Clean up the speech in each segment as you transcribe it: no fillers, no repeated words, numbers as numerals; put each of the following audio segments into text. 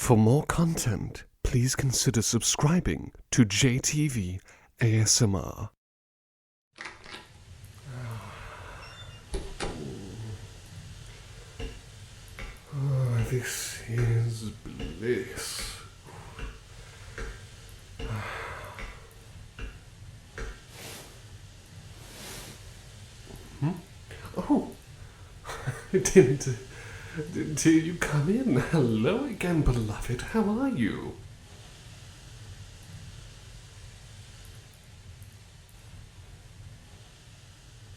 For more content, please consider subscribing to JTV ASMR. Oh, this is bliss. Oh, didn't you come in? Hello again, beloved. How are you?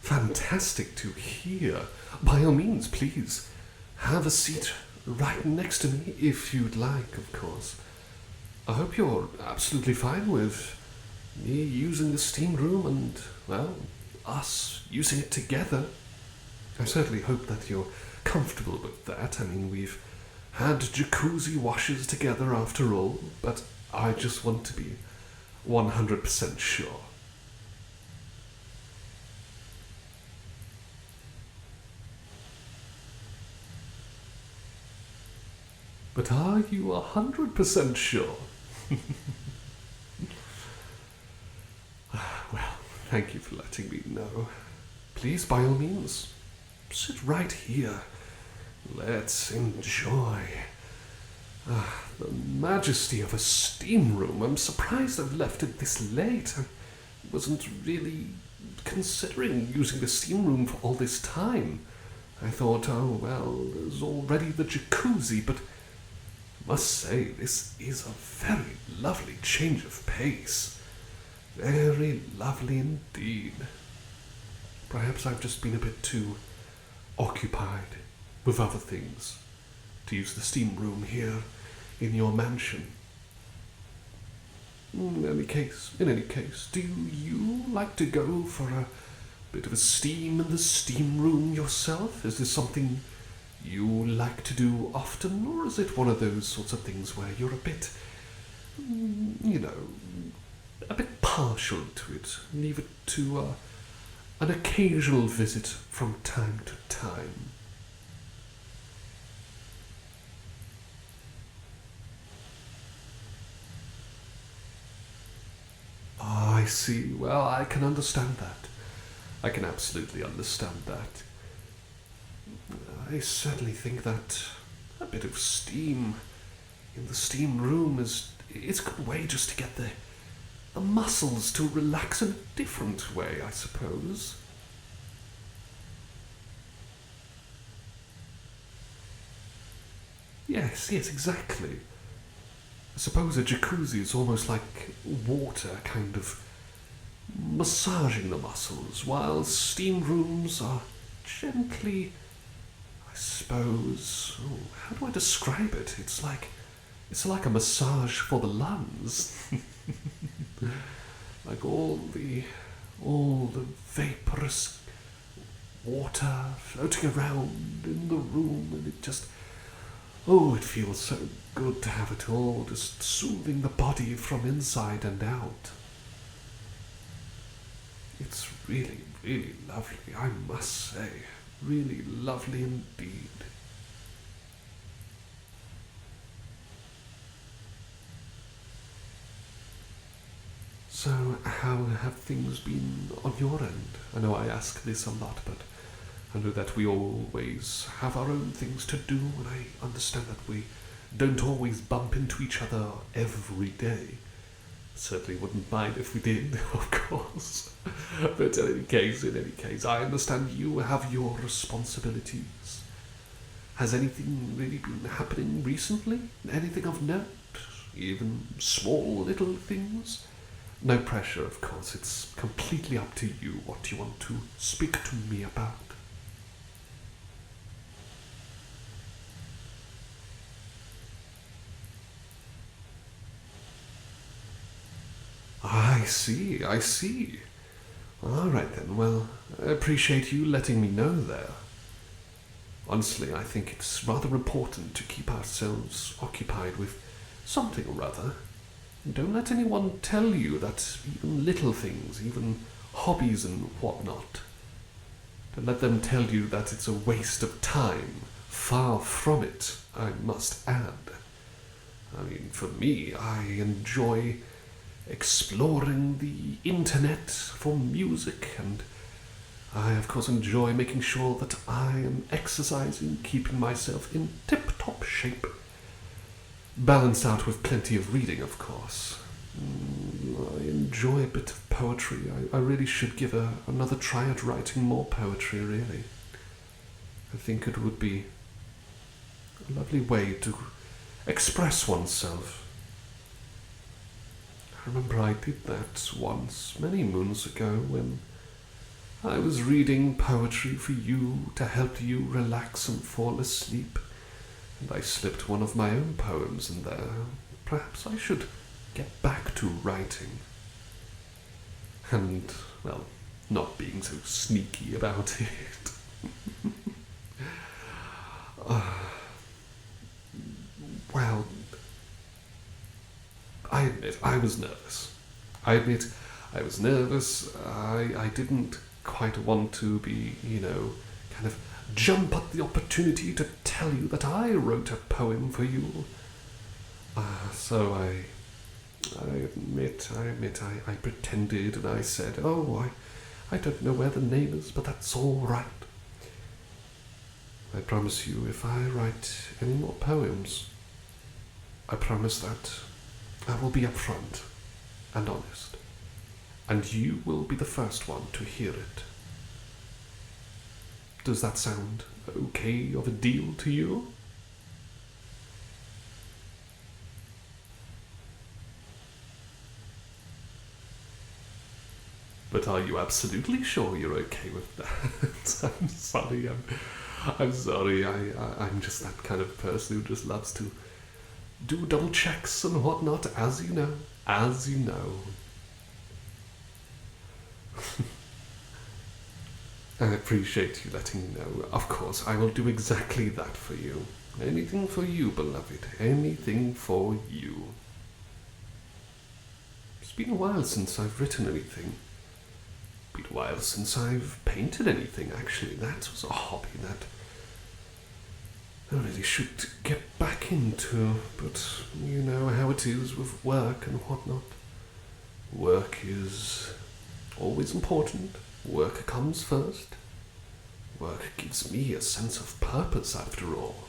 Fantastic to hear. By all means, please have a seat right next to me if you'd like, of course. I hope you're absolutely fine with me using the steam room and, well, us using it together. I certainly hope that you're comfortable with that. I mean, we've had jacuzzi washes together after all, but I just want to be 100% sure. But are you 100% sure? Well, thank you for letting me know. Please, by all means, sit right here. Let's enjoy the majesty of a steam room. I'm surprised I've left it this late. I wasn't really considering using the steam room for all this time. I thought, oh, well, there's already the jacuzzi, but I must say, this is a very lovely change of pace. Very lovely indeed. Perhaps I've just been a bit too occupied with other things to use the steam room here in your mansion. In any case, do you like to go for a bit of a steam in the steam room yourself? Is this something you like to do often, or is it one of those sorts of things where you're a bit, a bit partial to it? Leave it to an occasional visit from time to time? Oh, I see. Well, I can understand that. I can absolutely understand that. I certainly think that a bit of steam in the steam room it's a good way just to get the muscles to relax in a different way, I suppose. Yes, exactly. I suppose a jacuzzi is almost like water, kind of massaging the muscles, while steam rooms are gently, I suppose, how do I describe it? It's like a massage for the lungs. Like all the vaporous water floating around in the room, and it just, it feels so good to have it all just soothing the body from inside and out. It's really, really lovely, I must say. Really lovely indeed. So, how have things been on your end? I know I ask this a lot, but I know that we always have our own things to do, and I understand that we don't always bump into each other every day. Certainly wouldn't mind if we did, of course. But in any case, I understand you have your responsibilities. Has anything really been happening recently? Anything of note? Even small little things? No pressure, of course. It's completely up to you what you want to speak to me about. I see. All right then, well, I appreciate you letting me know there. Honestly, I think it's rather important to keep ourselves occupied with something or other. Don't let anyone tell you that even little things, even hobbies and whatnot, don't let them tell you that it's a waste of time. Far from it, I must add. I mean, for me, I enjoy exploring the internet for music, and I, of course, enjoy making sure that I am exercising, keeping myself in tip-top shape. Balanced out with plenty of reading, of course. I enjoy a bit of poetry. I really should give another try at writing more poetry, really. I think it would be a lovely way to express oneself. I remember I did that once, many moons ago, when I was reading poetry for you to help you relax and fall asleep, and I slipped one of my own poems in there. Perhaps I should get back to writing. And, well, not being so sneaky about it. Well, I admit I was nervous. I didn't quite want to be, kind of jump at the opportunity to tell you that I wrote a poem for you. So I admit, I pretended, and I said, I don't know where the name is, but that's all right. I promise you, if I write any more poems, I promise that I will be upfront and honest, and you will be the first one to hear it. Does that sound okay of a deal to you? But are you absolutely sure you're okay with that? I'm sorry, I'm sorry, I'm just that kind of person who just loves to do double checks and whatnot, as you know. I appreciate you letting me know. Of course, I will do exactly that for you. Anything for you, beloved. Anything for you. It's been a while since I've written anything. Been a while since I've painted anything, actually. That was a hobby that I really should get back into, but you know how it is with work and whatnot. Work is always important. Work comes first. Work gives me a sense of purpose, after all.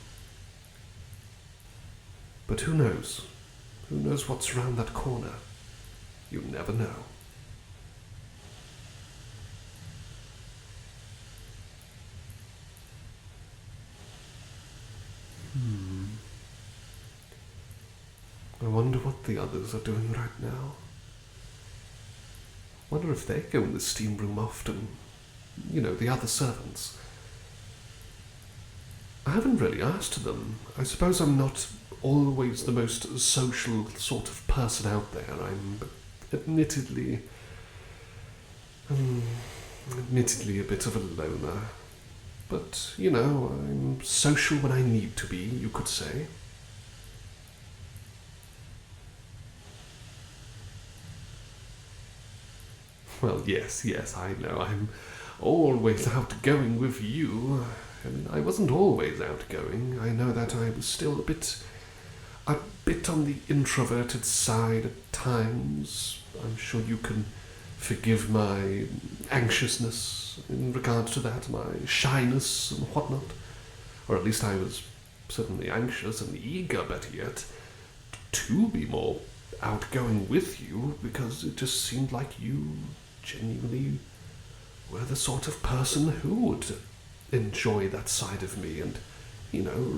But who knows? Who knows what's around that corner? You never know. I wonder what the others are doing right now. Wonder if they go in the steam room often. The other servants. I haven't really asked them. I suppose I'm not always the most social sort of person out there. I'm admittedly a bit of a loner. But, I'm social when I need to be, you could say. Well, yes, I know. I'm always outgoing with you. I mean, I wasn't always outgoing. I know that I was still a bit on the introverted side at times. I'm sure you can forgive my anxiousness in regards to that, my shyness and whatnot. Or at least I was certainly anxious and eager, better yet, to be more outgoing with you, because it just seemed like you genuinely were the sort of person who would enjoy that side of me and,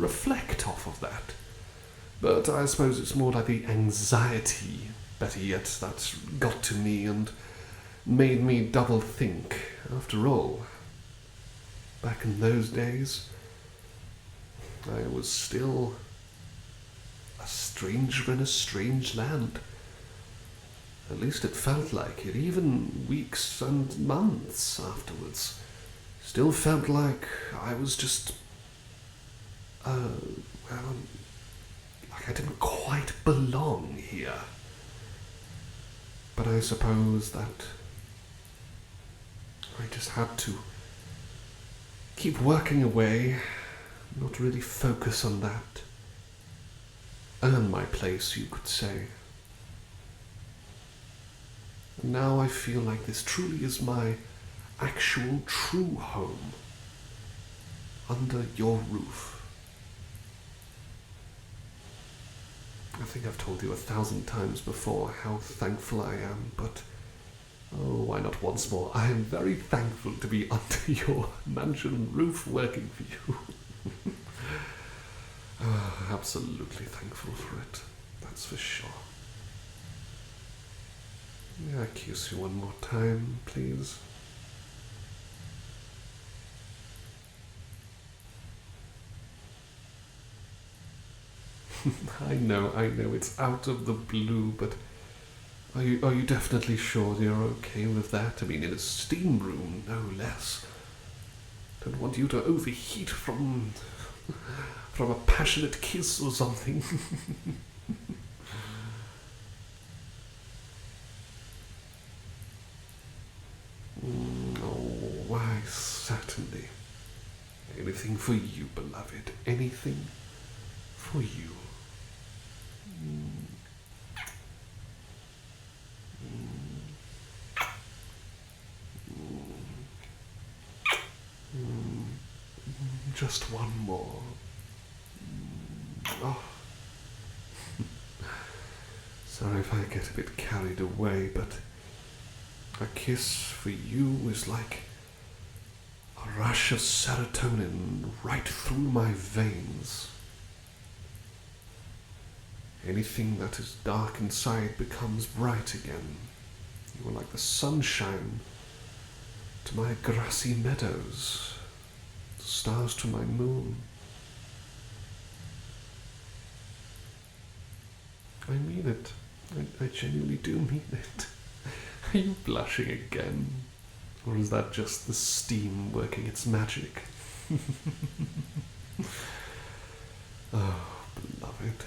reflect off of that. But I suppose it's more like the anxiety, better yet, that got to me and made me double think. After all, back in those days, I was still a stranger in a strange land. At least it felt like it. Even weeks and months afterwards still felt like I was just, like I didn't quite belong here. But I suppose that I just had to keep working away, not really focus on that. earn my place, you could say. And now I feel like this truly is my actual true home, under your roof. I think I've told you 1,000 times before how thankful I am, but oh, why not once more? I am very thankful to be under your mansion roof working for you. Absolutely thankful for it, that's for sure. May I kiss you one more time, please? I know, it's out of the blue, but are you definitely sure you're okay with that? I mean, in a steam room, no less. Don't want you to overheat from a passionate kiss or something. Oh, why, certainly. Anything for you, beloved. Anything for you. Just one more. Oh. Sorry if I get a bit carried away, but a kiss for you is like a rush of serotonin right through my veins. Anything that is dark inside becomes bright again. You are like the sunshine to my grassy meadows, the stars to my moon. I mean it. I genuinely do mean it. Are you blushing again? Or is that just the steam working its magic? Oh, beloved.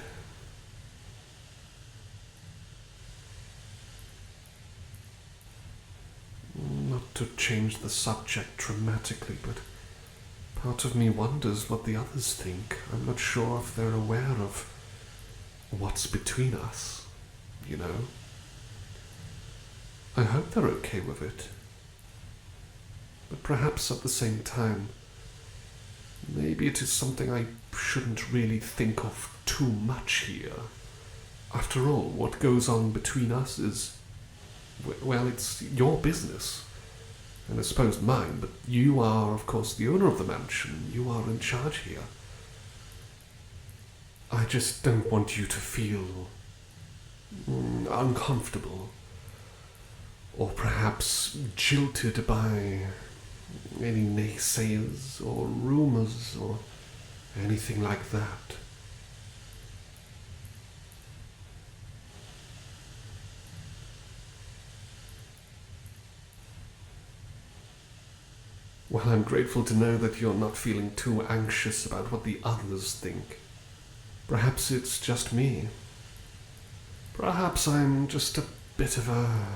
Not to change the subject dramatically, but part of me wonders what the others think. I'm not sure if they're aware of what's between us, you know? I hope they're okay with it. But perhaps at the same time, maybe it is something I shouldn't really think of too much here. After all, what goes on between us is, well, it's your business. And I suppose mine, but you are, of course, the owner of the mansion. You are in charge here. I just don't want you to feel uncomfortable, or perhaps jilted by any naysayers or rumors or anything like that. Well, I'm grateful to know that you're not feeling too anxious about what the others think. Perhaps it's just me. Perhaps I'm just a bit of a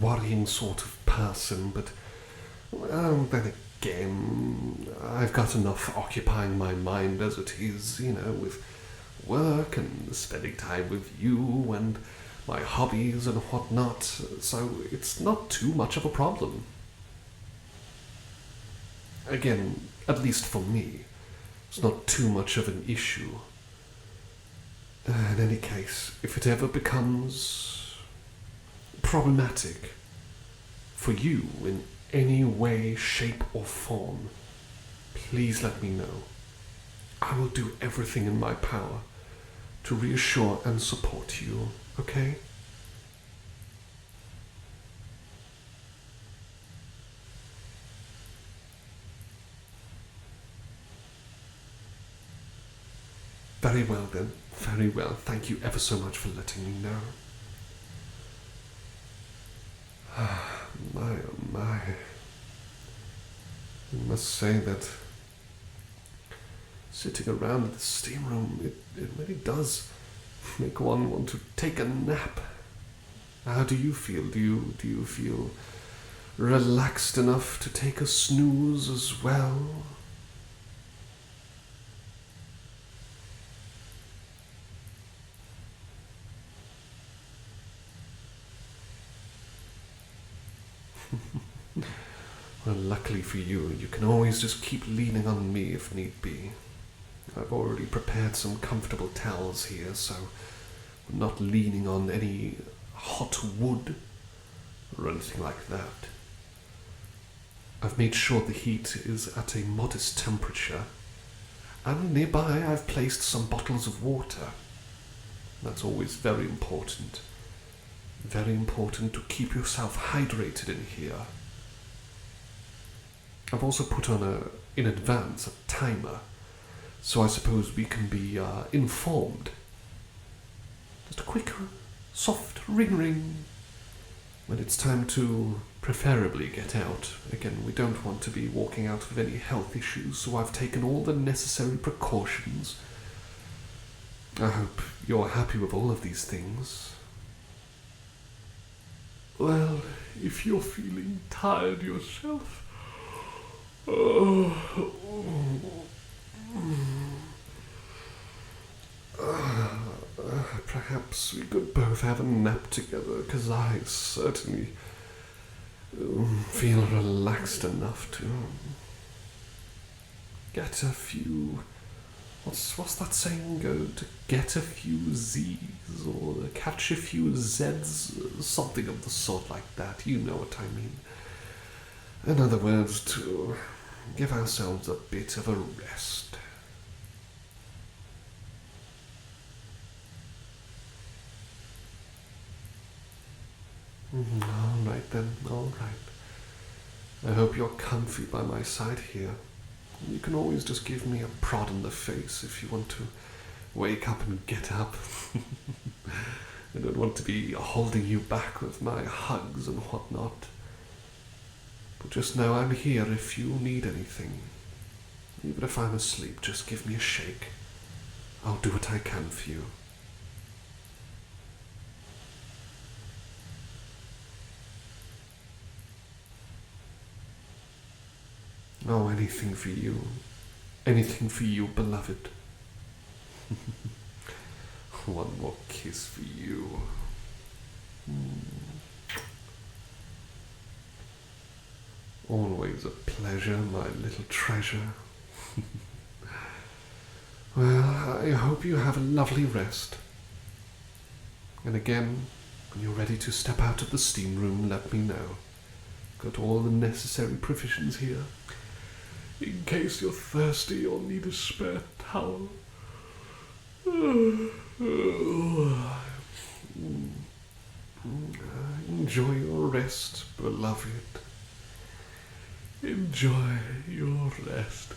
worrying sort of person, but well, then again, I've got enough occupying my mind as it is, you know, with work and spending time with you and my hobbies and whatnot, so it's not too much of a problem. Again, at least for me, it's not too much of an issue. In any case, if it ever becomes problematic for you in any way, shape or form, please let me know. I will do everything in my power to reassure and support you, okay? Very well then, very well. Thank you ever so much for letting me know. My, oh my. I must say that sitting around in the steam room, it really does make one want to take a nap. How do you feel? Do you feel relaxed enough to take a snooze as well? Well, luckily for you, you can always just keep leaning on me if need be. I've already prepared some comfortable towels here, so I'm not leaning on any hot wood or anything like that. I've made sure the heat is at a modest temperature, and nearby I've placed some bottles of water. That's always very important. Very important to keep yourself hydrated in here. I've also put on in advance a timer, so I suppose we can be informed. Just a quick, soft ring when it's time to preferably get out. Again, we don't want to be walking out with any health issues, so I've taken all the necessary precautions. I hope you're happy with all of these things. Well, if you're feeling tired yourself, perhaps we could both have a nap together, because I certainly feel relaxed enough to get a few... What's that saying? Go to get a few Z's or catch a few Z's, something of the sort like that. You know what I mean. In other words, to give ourselves a bit of a rest. All right then, all right. I hope you're comfy by my side here. You can always just give me a prod in the face if you want to wake up and get up. I don't want to be holding you back with my hugs and whatnot. But just know I'm here if you need anything. Even if I'm asleep, just give me a shake. I'll do what I can for you. Oh, anything for you. Anything for you, beloved. One more kiss for you. Always a pleasure, my little treasure. Well, I hope you have a lovely rest. And again, when you're ready to step out of the steam room, let me know. Got all the necessary provisions here. In case you're thirsty or need a spare towel. Enjoy your rest, beloved. Enjoy your rest.